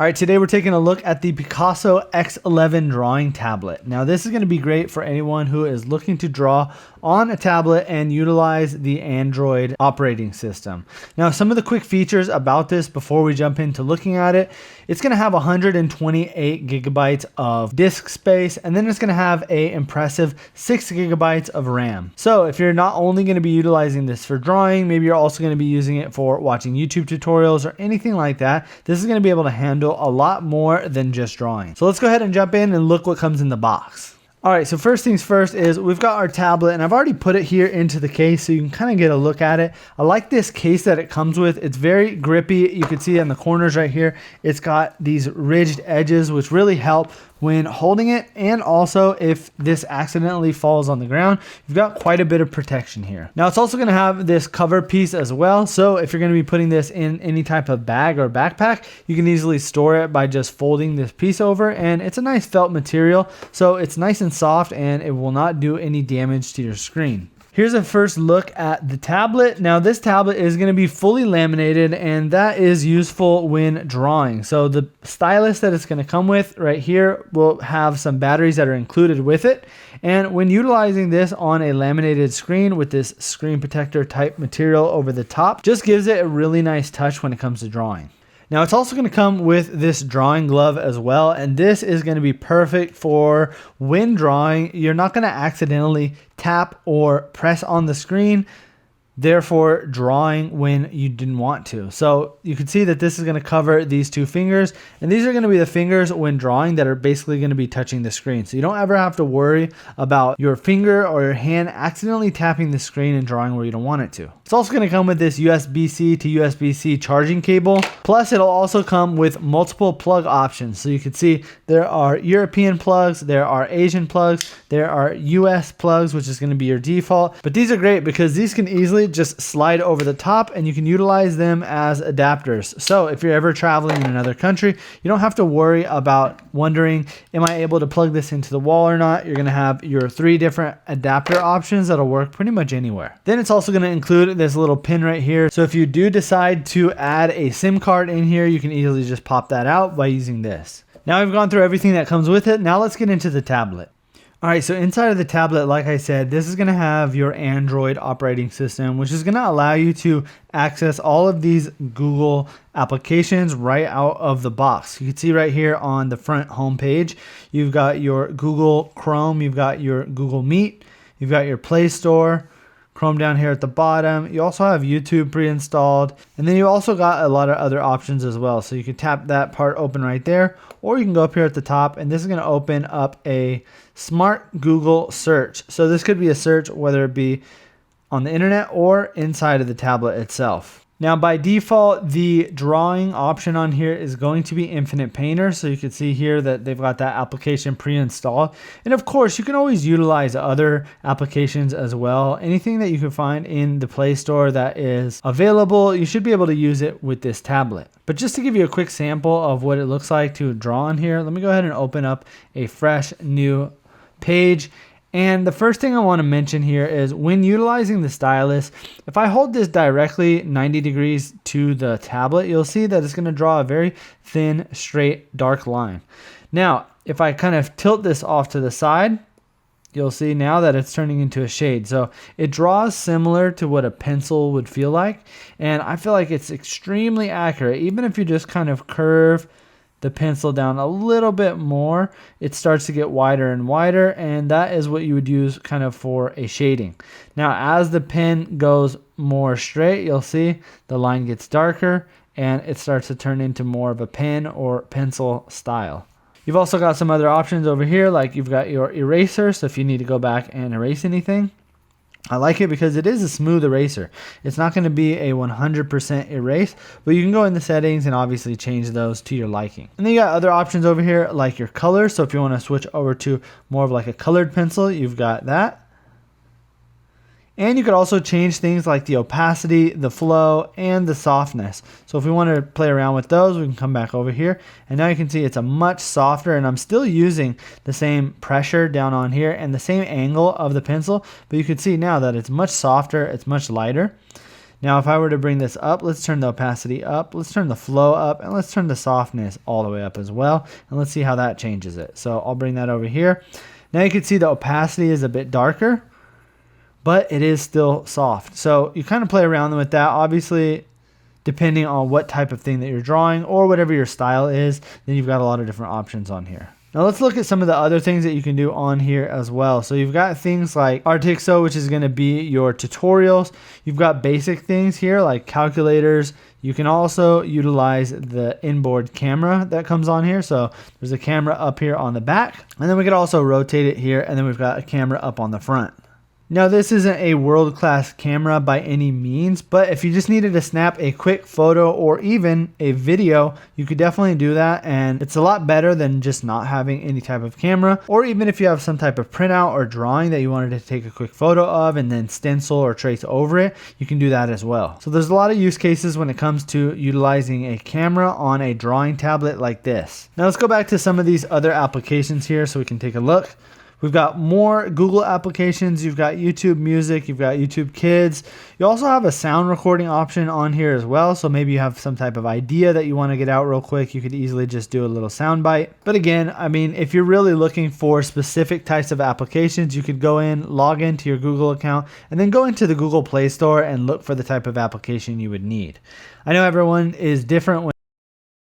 All right, today we're taking a look at the Picasso X11 Drawing Tablet. Now this is going to be great for anyone who is looking to draw on a tablet and utilize the Android operating system. Now some of the quick features about this before we jump into looking at it, it's going to have 128 gigabytes of disk space, and then it's going to have an impressive 6 gigabytes of RAM. So if you're not only going to be utilizing this for drawing, maybe you're also going to be using it for watching YouTube tutorials or anything like that, this is going to be able to handle a lot more than just drawing. So let's go ahead and jump in and look what comes in the box. All right, so first things first is we've got our tablet, and I've already put it here into the case so you can kind of get a look at it. I like this case that it comes with. It's very grippy. You can see on the corners right here, it's got these ridged edges, which really help when holding it, and also if this accidentally falls on the ground, you've got quite a bit of protection here. Now it's also going to have this cover piece as well, so if you're going to be putting this in any type of bag or backpack, you can easily store it by just folding this piece over, and it's a nice felt material, so it's nice and soft and it will not do any damage to your screen. Here's a first look at the tablet. Now this tablet is going to be fully laminated, and that is useful when drawing. So the stylus that it's going to come with right here will have some batteries that are included with it. And when utilizing this on a laminated screen with this screen protector type material over the top, just gives it a really nice touch when it comes to drawing. Now it's also going to come with this drawing glove as well, and this is going to be perfect for when drawing. You're not going to accidentally tap or press on the screen, therefore drawing when you didn't want to. So you can see that this is going to cover these two fingers, and these are going to be the fingers when drawing that are basically going to be touching the screen. So you don't ever have to worry about your finger or your hand accidentally tapping the screen and drawing where you don't want it to. It's also going to come with this USB-C to USB-C charging cable. Plus it'll also come with multiple plug options. So you can see there are European plugs, there are Asian plugs, there are US plugs, which is going to be your default. But these are great because these can easily just slide over the top, and you can utilize them as adapters. So if you're ever traveling in another country, you don't have to worry about wondering, am I able to plug this into the wall or not? You're going to have your 3 different adapter options that'll work pretty much anywhere. Then it's also going to include this little pin right here. So if you do decide to add a SIM card in here, you can easily just pop that out by using this. Now we've gone through everything that comes with it. Now let's get into the tablet. All right, so inside of the tablet, like I said, this is going to have your Android operating system, which is going to allow you to access all of these Google applications right out of the box. You can see right here on the front home page, you've got your Google Chrome, you've got your Google Meet, you've got your Play Store, Chrome down here at the bottom. You also have YouTube pre-installed, and then you also got a lot of other options as well. So you can tap that part open right there, or you can go up here at the top, and this is going to open up a smart Google search. So this could be a search whether it be on the internet or inside of the tablet itself. Now by default, the drawing option on here is going to be Infinite Painter. So you can see here that they've got that application pre-installed. And of course, you can always utilize other applications as well. Anything that you can find in the Play Store that is available, you should be able to use it with this tablet. But just to give you a quick sample of what it looks like to draw on here, let me go ahead and open up a fresh new page. And the first thing I want to mention here is when utilizing the stylus, if I hold this directly 90 degrees to the tablet, you'll see that it's going to draw a very thin, straight, dark line. Now, if I kind of tilt this off to the side, you'll see now that it's turning into a shade. So it draws similar to what a pencil would feel like. And I feel like it's extremely accurate. Even if you just kind of curve the pencil down a little bit more, it starts to get wider and wider, and that is what you would use kind of for a shading. Now as the pen goes more straight, you'll see the line gets darker and it starts to turn into more of a pen or pencil style. You've also got some other options over here, like you've got your eraser, so if you need to go back and erase anything. I like it because it is a smooth eraser. It's not going to be a 100% erase, but you can go in the settings and obviously change those to your liking. And then you got other options over here like your color. So if you want to switch over to more of like a colored pencil, you've got that. And you could also change things like the opacity, the flow, and the softness. So if we want to play around with those, we can come back over here. And now you can see it's a much softer, and I'm still using the same pressure down on here and the same angle of the pencil, but you can see now that it's much softer, it's much lighter. Now if I were to bring this up, let's turn the opacity up, let's turn the flow up, and let's turn the softness all the way up as well. And let's see how that changes it. So I'll bring that over here. Now you can see the opacity is a bit darker, but it is still soft. So you kind of play around with that. Obviously, depending on what type of thing that you're drawing or whatever your style is, then you've got a lot of different options on here. Now let's look at some of the other things that you can do on here as well. So you've got things like Artixo, which is going to be your tutorials. You've got basic things here like calculators. You can also utilize the inboard camera that comes on here. So there's a camera up here on the back, and then we could also rotate it here, and then we've got a camera up on the front. Now this isn't a world-class camera by any means, but if you just needed to snap a quick photo or even a video, you could definitely do that, and it's a lot better than just not having any type of camera. Or even if you have some type of printout or drawing that you wanted to take a quick photo of and then stencil or trace over it, you can do that as well. So there's a lot of use cases when it comes to utilizing a camera on a drawing tablet like this. Now let's go back to some of these other applications here so we can take a look. We've got more Google applications. You've got YouTube Music. You've got YouTube Kids. You also have a sound recording option on here as well. So maybe you have some type of idea that you want to get out real quick. You could easily just do a little sound bite. But again, I mean, if you're really looking for specific types of applications, you could go in, log into your Google account, and then go into the Google Play Store and look for the type of application you would need. I know everyone is different when